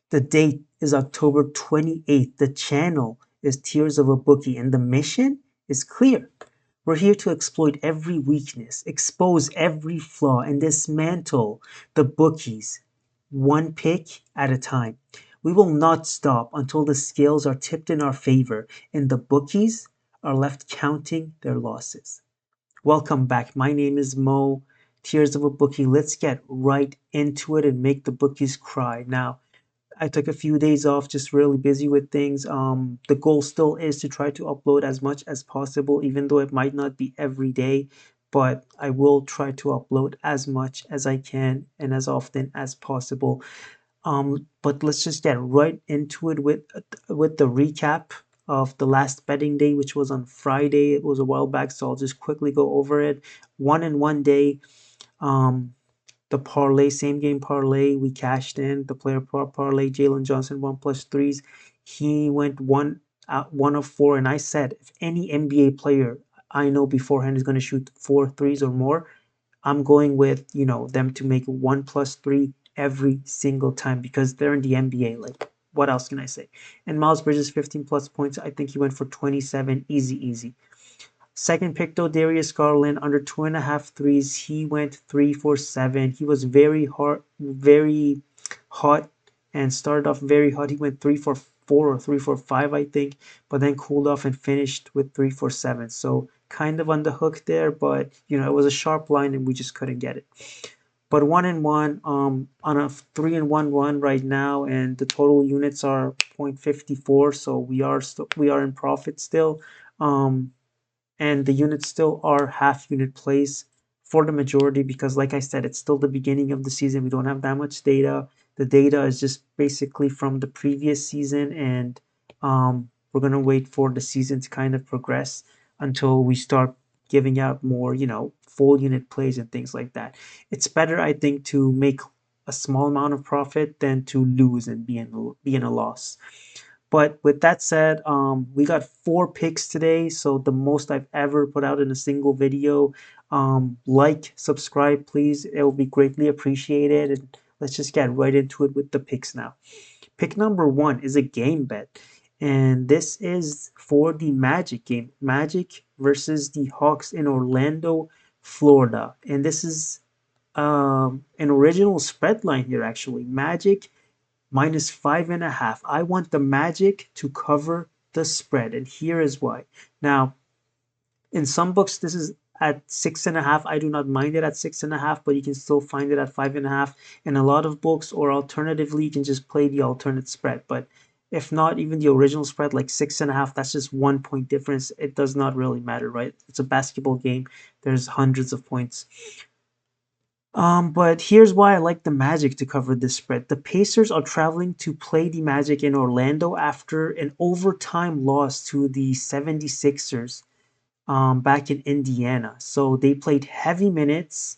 The date is October 28th. The channel is Tears of a Bookie, and the mission is clear. We're here to exploit every weakness, expose every flaw, and dismantle the bookies one pick at a time. We will not stop until the scales are tipped in our favor and the bookies are left counting their losses. Welcome back. My name is Mo. Tears of a Bookie. Let's get right into it and make the bookies cry. Now, I took a few days off, just really busy with things. The goal still is to try to upload as much as possible, even though it might not be every day, but I will try to upload as much as I can and as often as possible. But let's just get right into it with the recap of the last betting day, which was on Friday. It was a while back, so I'll just quickly go over it. 1 in 1 day. Um, the parlay, same game parlay, we cashed in the player parlay. Jalen Johnson 1+3s. He went 1 of 4, and I said if any NBA player I know beforehand is going to shoot 4 threes or more, I'm going with them to make 1+3 every single time because they're in the NBA. Like, what else can I say? And Miles Bridges 15 plus points. I think he went for 27, easy, easy. Second pick though, Darius Garland under 2.5 threes. He went 3 for 7. He was very hot, and started off very hot. He went 3 for 4 or 3 for 5, I think, but then cooled off and finished with 3 for 7. So kind of on the hook there, but it was a sharp line and we just couldn't get it. But 1 in 1, on a 3-in-1 run right now, and the total units are 0.54, so we are in profit still. And the units still are half unit plays for the majority because, like I said, it's still the beginning of the season. We don't have that much data. The data is just basically from the previous season, and we're going to wait for the season to kind of progress until we start giving out more, full unit plays and things like that. It's better, I think, to make a small amount of profit than to lose and be in a loss. But with that said, we got 4 picks today, so the most I've ever put out in a single video. Like, subscribe, please. It will be greatly appreciated. And let's just get right into it with the picks now. Pick number 1 is a game bet, and this is for the Magic game. Magic versus the Hawks in Orlando, Florida. And this is an original spread line here, actually. Magic -5.5. I want the Magic to cover the spread, and here is why. Now, in some books, this is at 6.5. I do not mind it at 6.5, but you can still find it at 5.5 in a lot of books, or alternatively, you can just play the alternate spread. But if not, even the original spread, like 6.5, that's just 1 point difference. It does not really matter, right? It's a basketball game. There's hundreds of points. But here's why I like the Magic to cover this spread. The Pacers are traveling to play the Magic in Orlando after an overtime loss to the 76ers back in Indiana. So they played heavy minutes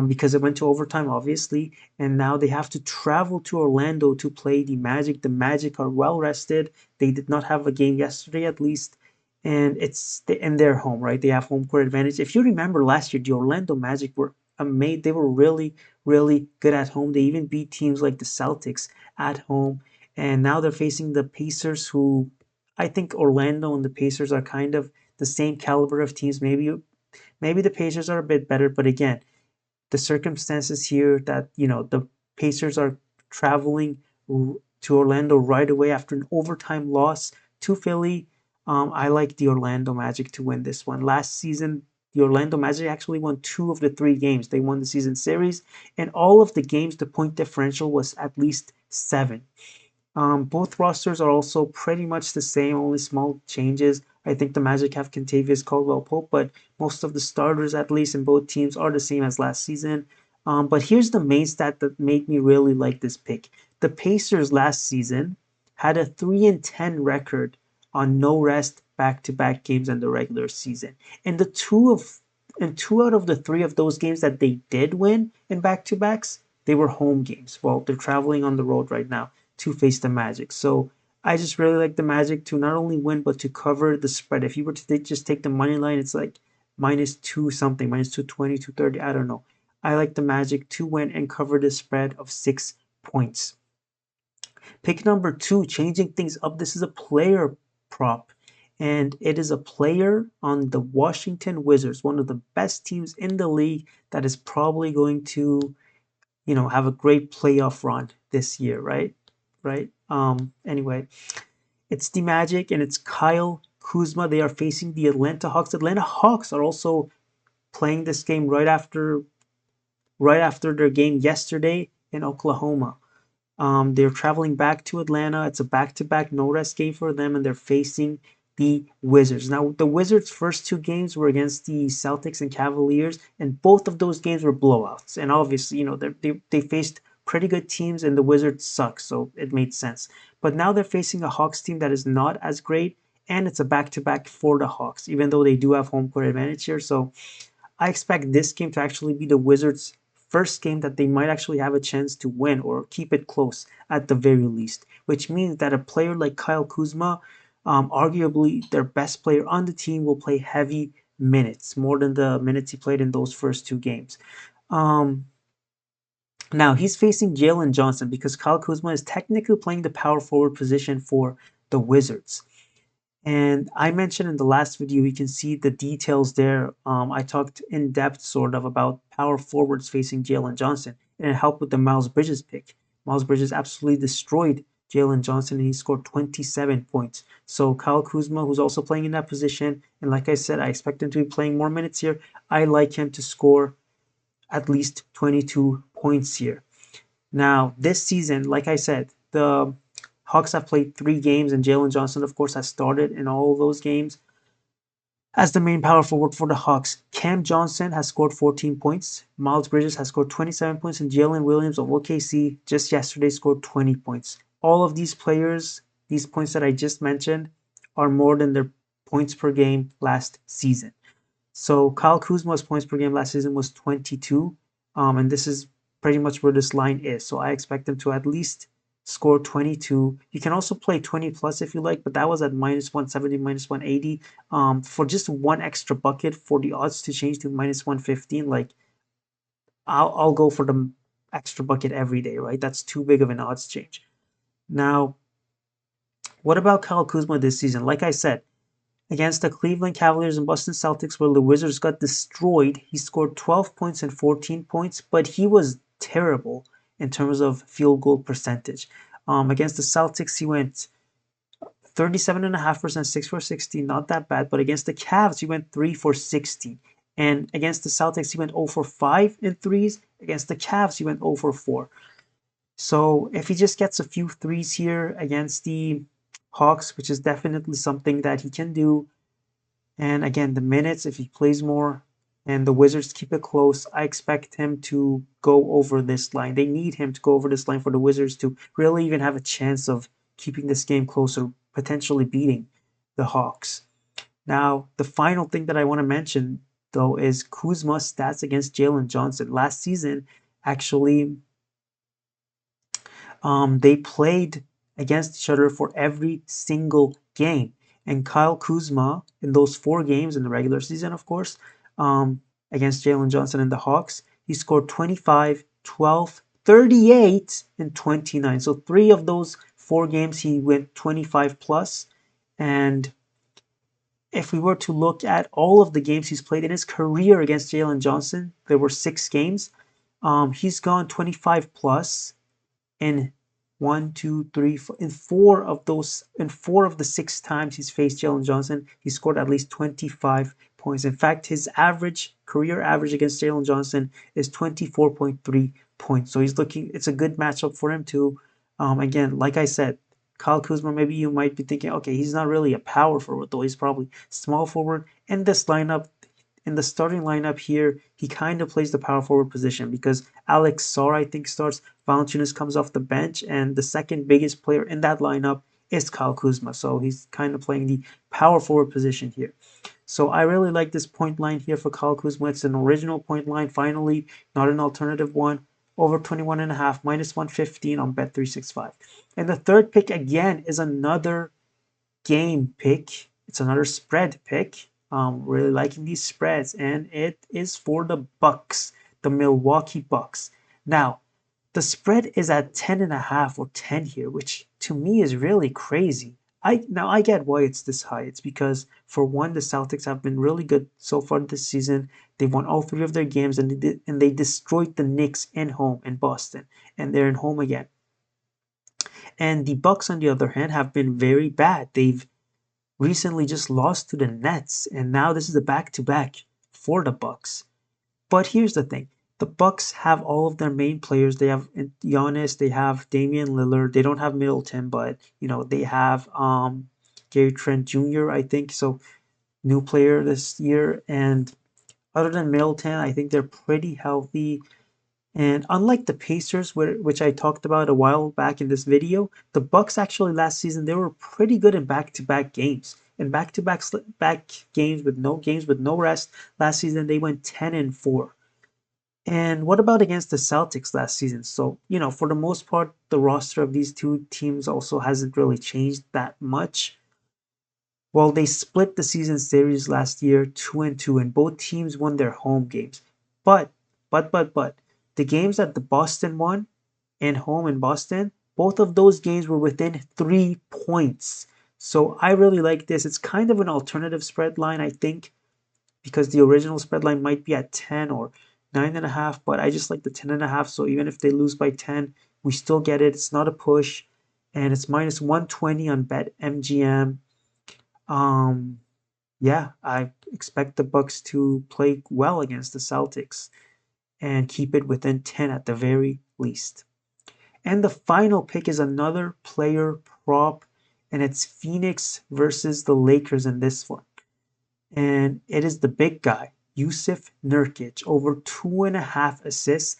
because it went to overtime, obviously, and now they have to travel to Orlando to play the Magic. The Magic are well rested. They did not have a game yesterday, at least, and it's in their home, right? They have home court advantage. If you remember last year, the Orlando Magic were amazing. They were really, really good at home. They even beat teams like the Celtics at home, and now they're facing the Pacers, who I think Orlando and the Pacers are kind of the same caliber of teams. Maybe the Pacers are a bit better, but again, the circumstances here that the Pacers are traveling to Orlando right away after an overtime loss to Philly. I like the Orlando Magic to win this one. Last season, the Orlando Magic actually won 2 of the 3 games. They won the season series, and all of the games, the point differential was at least 7. Both rosters are also pretty much the same, only small changes. I think the Magic have Kentavious Caldwell-Pope, but most of the starters, at least in both teams, are the same as last season. But here's the main stat that made me really like this pick. The Pacers last season had a 3-10 record on no rest back-to-back games in the regular season, and two out of the 3 of those games that they did win in back-to-backs, they were home games. Well, they're traveling on the road right now to face the Magic. So I just really like the Magic to not only win but to cover the spread. If you were to just take the money line, it's like -2 something, -220, 230. I don't know. I like the Magic to win and cover the spread of 6 points. Pick number two, changing things up. This is a player prop, and it is a player on the Washington Wizards, one of the best teams in the league that is probably going to, have a great playoff run this year, right? Right. Anyway, it's the Magic and it's Kyle Kuzma. They are facing the Atlanta Hawks. Atlanta Hawks are also playing this game right after their game yesterday in Oklahoma. They're traveling back to Atlanta. It's a back-to-back no-rest game for them, and they're facing the Wizards. Now, the Wizards' first two games were against the Celtics and Cavaliers, and both of those games were blowouts. And obviously, they faced pretty good teams, and the Wizards suck, so it made sense. But now they're facing a Hawks team that is not as great, and it's a back-to-back for the Hawks, even though they do have home court advantage here. So I expect this game to actually be the Wizards' first game that they might actually have a chance to win or keep it close at the very least, which means that a player like Kyle Kuzma, arguably their best player on the team, will play heavy minutes, more than the minutes he played in those first two games. Um, Now he's facing Jalen Johnson because Kyle Kuzma is technically playing the power forward position for the Wizards. And I mentioned in the last video, you can see the details there. I talked in depth sort of about power forwards facing Jalen Johnson, and it helped with the Miles Bridges pick. Miles Bridges absolutely destroyed Jalen Johnson, and he scored 27 points. So Kyle Kuzma, who's also playing in that position, and like I said, I expect him to be playing more minutes here. I like him to score at least 22 points here. Now, this season, like I said, the Hawks have played 3 games, and Jalen Johnson, of course, has started in all of those games as the main power forward for the Hawks. Cam Johnson has scored 14 points. Miles Bridges has scored 27 points, and Jalen Williams of OKC just yesterday scored 20 points. All of these players, these points that I just mentioned, are more than their points per game last season. So Kyle Kuzma's points per game last season was 22, and this is pretty much where this line is. So I expect him to at least score 22. You can also play 20 plus if you like, but that was at minus 170, minus 180. For just one extra bucket for the odds to change to minus 115, like I'll go for the extra bucket every day, right? That's too big of an odds change. Now, what about Kyle Kuzma this season? Like I said, against the Cleveland Cavaliers and Boston Celtics, where the Wizards got destroyed, he scored 12 points and 14 points, but he was terrible in terms of field goal percentage. Against the Celtics, he went 37.5%, 6 for 16, not that bad. But against the Cavs, he went 3 for 60. And against the Celtics, he went 0 for 5 in threes. Against the Cavs, he went 0 for 4. So if he just gets a few threes here against the Hawks, which is definitely something that he can do, and again, the minutes, if he plays more and the Wizards keep it close, I expect him to go over this line. They need him to go over this line for the Wizards to really even have a chance of keeping this game close or potentially beating the Hawks. Now, the final thing that I want to mention, though, is Kuzma's stats against Jalen Johnson. Last season, actually, they played against each other for every single game. And Kyle Kuzma, in those 4 games in the regular season, of course, against Jalen Johnson and the Hawks, he scored 25, 12, 38, and 29. So 3 of those 4 games, he went 25 plus. And if we were to look at all of the games he's played in his career against Jalen Johnson, there were 6 games. He's gone 25 plus in one, two, three, four, in four of the 6 times he's faced Jalen Johnson, he scored at least 25 points. In fact, his career average against Jalen Johnson is 24.3 points. So it's a good matchup for him too. Again, like I said, Kyle Kuzma, maybe you might be thinking, okay, he's not really a power forward though. He's probably small forward. In this lineup, in the starting lineup here, he kind of plays the power forward position because Alex Sarr, I think, starts. Valanciunas comes off the bench, and the second biggest player in that lineup is Kyle Kuzma. So he's kind of playing the power forward position here. So I really like this point line here for Kyle Kuzma. It's an original point line, finally, not an alternative one. Over 21.5, minus 115 on Bet365. And the third pick, again, is another game pick. It's another spread pick. Really liking these spreads, and it is for the Bucks, the Milwaukee Bucks. Now, The spread is at 10.5 or 10 here, which to me is really crazy. I get why it's this high. It's because for one, the Celtics have been really good so far this season. They've won all three of their games and they destroyed the Knicks in home in Boston, and they're in home again. And the Bucks, on the other hand, have been very bad. They've recently just lost to the Nets, and now this is a back-to-back for the Bucks. But here's the thing. The Bucks have all of their main players. They have Giannis, they have Damian Lillard. They don't have Middleton, but they have Gary Trent Jr., I think. So new player this year. And other than Middleton, I think they're pretty healthy. And unlike the Pacers, which I talked about a while back in this video, the Bucks actually last season they were pretty good in back-to-back games. In back games with no rest, last season they went 10-4. And what about against the Celtics last season? So, for the most part, the roster of these two teams also hasn't really changed that much. Well, they split the season series last year 2-2, and both teams won their home games. But, the games that the Boston won and home in Boston, both of those games were within 3 points. So I really like this. It's kind of an alternative spread line, I think, because the original spread line might be at 10 or 9.5, but I just like the 10.5. So even if they lose by 10, we still get it. It's not a push, and it's minus 120 on Bet MGM. Um, yeah, I expect the Bucks to play well against the Celtics and keep it within 10 at the very least. And the final pick is another player prop, and it's Phoenix versus the Lakers in this one. And it is the big guy, Yusuf Nurkic, over 2.5 assists,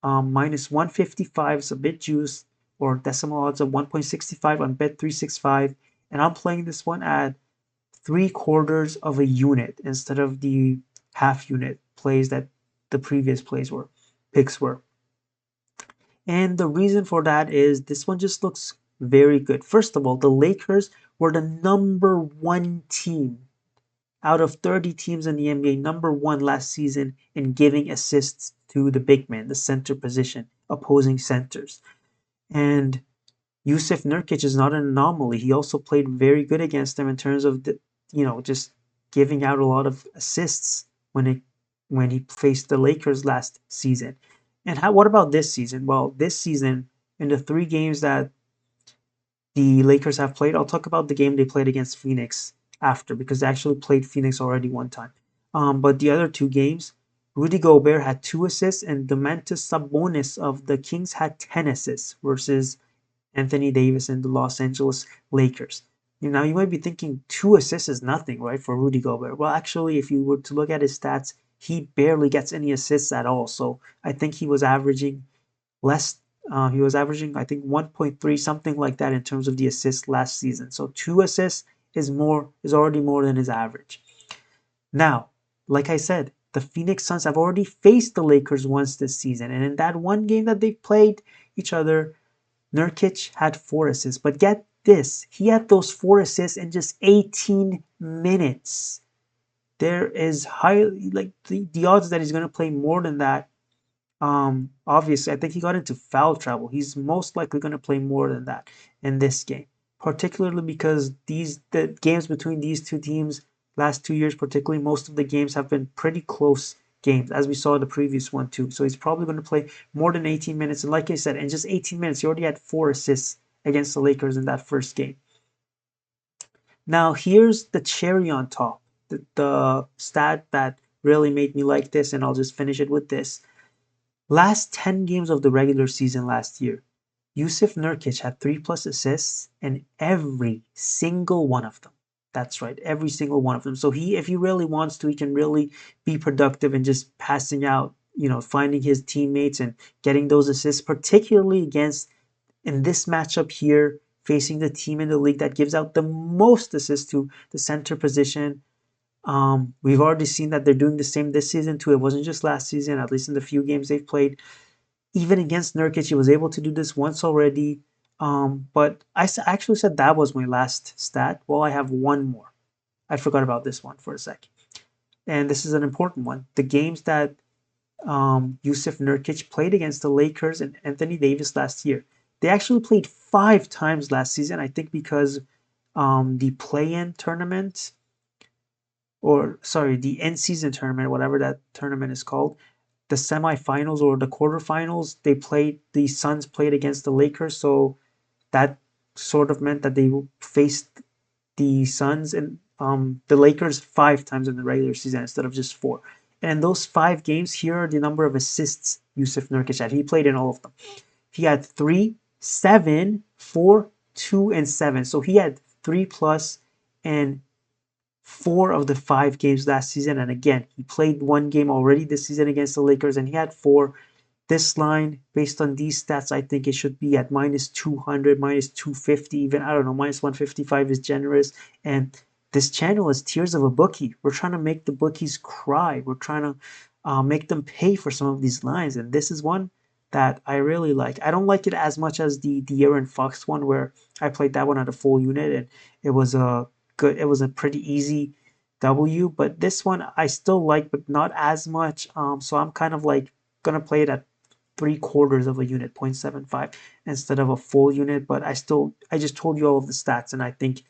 minus 155 is a bit juiced, or decimal odds of 1.65 on Bet365. And I'm playing this one at 3/4 of a unit instead of the half unit plays that the previous picks were. And the reason for that is this one just looks very good. First of all, the Lakers were the number one team out of 30 teams in the NBA, number one last season in giving assists to the big man, the center position, opposing centers. And Yusuf Nurkic is not an anomaly. He also played very good against them in terms of just giving out a lot of assists when he faced the Lakers last season. And what about this season? Well, this season in the 3 games that the Lakers have played, I'll talk about the game they played against Phoenix after because they actually played Phoenix already one time. But the other 2 games, Rudy Gobert had 2 assists and Domantas Sabonis of the Kings had 10 assists versus Anthony Davis and the Los Angeles Lakers. Now you might be thinking 2 assists is nothing, right, for Rudy Gobert. Well, actually, if you were to look at his stats, he barely gets any assists at all. So I think he was averaging less. He was averaging, I think, 1.3 something like that in terms of the assists last season. So 2 assists is already more than his average. Now, like I said, the Phoenix Suns have already faced the Lakers once this season, and in that one game that they played each other, Nurkic had 4 assists. But get this, he had those 4 assists in just 18 minutes. There is highly like the odds that he's going to play more than that. Obviously, I think he got into foul trouble. He's most likely going to play more than that in this game, particularly because the games between these two teams last 2 years, particularly most of the games have been pretty close games, as we saw in the previous one too. So he's probably going to play more than 18 minutes. And like I said, in just 18 minutes, he already had 4 assists against the Lakers in that first game. Now here's the cherry on top, the stat that really made me like this, and I'll just finish it with this. Last 10 games of the regular season last year, Yusuf Nurkic had 3+ assists in every single one of them. That's right, every single one of them. So if he really wants to, he can really be productive and just passing out, finding his teammates and getting those assists, particularly against in this matchup here, facing the team in the league that gives out the most assists to the center position. We've already seen that they're doing the same this season too. It wasn't just last season, at least in the few games they've played. Even against Nurkic, he was able to do this once already. But I actually said that was my last stat. Well, I have one more. I forgot about this one for a sec. And this is an important one. The games that Yusuf Nurkic played against the Lakers and Anthony Davis last year. They actually played 5 times last season, I think because the play-in tournament, or sorry, the in-season tournament, whatever that tournament is called, the semifinals or the quarterfinals, the Suns played against the Lakers, so that sort of meant that they faced the Suns and the Lakers 5 times in the regular season instead of just four. And those 5 games, here are the number of assists Yusuf Nurkic had. He played in all of them. He had 3, 7, 4, 2, and 7. So he had 3 plus and 4 of the 5 games last season. And again, he played 1 game already this season against the Lakers and he had 4. This line, based on these stats, I think it should be at minus 200, minus 250, even, I don't know, minus 155 is generous. And this channel is Tears of a Bookie. We're trying to make the bookies cry. We're trying to make them pay for some of these lines. And this is one that I really like. I don't like it as much as the De'Aaron Fox one, where I played that one at a full unit and it was it was a pretty easy W. But this one I still like, but not as much. So I'm kind of like gonna play it at 3/4 of a unit, 0.75, instead of a full unit. But I just told you all of the stats, and I think,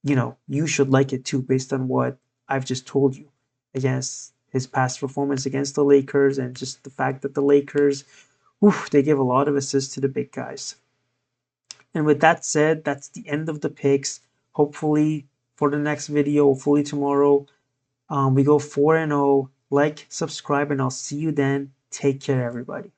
you should like it too, based on what I've just told you against his past performance against the Lakers, and just the fact that the Lakers, they give a lot of assists to the big guys. And with that said, that's the end of the picks. Hopefully, for the next video, hopefully tomorrow, we go 4-0. Like, subscribe, and I'll see you then. Take care, everybody.